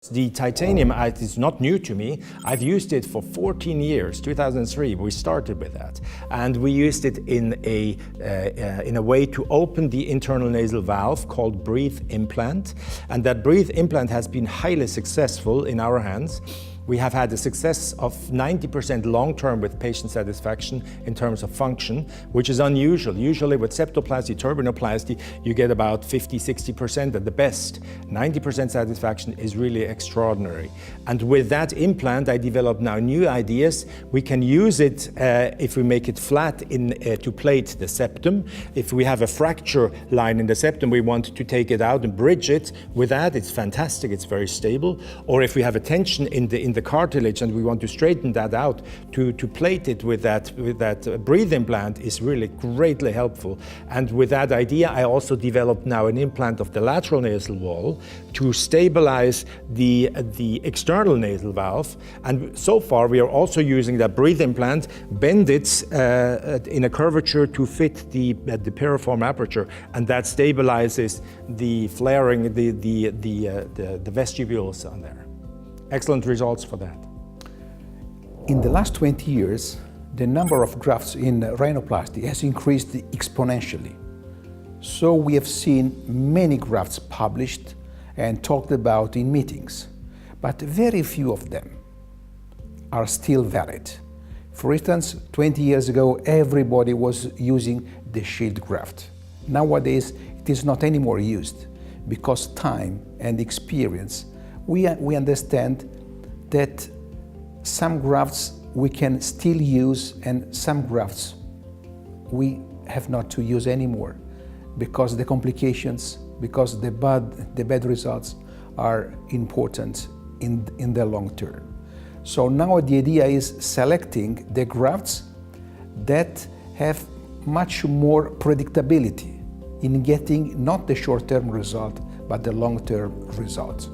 The titanium is not new to me. I've used it for 14 years. 2003, we started with that. And we used it in a way to open the internal nasal valve called breathe implant. And that breathe implant has been highly successful in our hands. We have had a success of 90% long-term with patient satisfaction in terms of function, which is unusual. Usually with septoplasty, turbinoplasty, you get about 50–60% at the best. 90% satisfaction is really extraordinary. And with that implant, I developed now new ideas. We can use it if we make it flat to plate the septum. If we have a fracture line in the septum, we want to take it out and bridge it. With that, it's fantastic, it's very stable. Or if we have a tension in the cartilage and we want to straighten that out, to plate it with that breathe implant is really greatly helpful. And with that idea, I also developed now an implant of the lateral nasal wall to stabilize the external nasal valve. And so far, we are also using that breathe implant, bend it in a curvature to fit the piriform aperture, and that stabilizes the flaring, the vestibules on there. Excellent results for that. In the last 20 years, the number of grafts in rhinoplasty has increased exponentially. So we have seen many grafts published and talked about in meetings, but very few of them are still valid. For instance, 20 years ago, everybody was using the shield graft. Nowadays, it is not anymore used because time and experience we understand that some grafts we can still use and some grafts we have not to use anymore because the complications, because the bad results are important in the long term. So now the idea is selecting the grafts that have much more predictability in getting not the short-term result but the long-term result.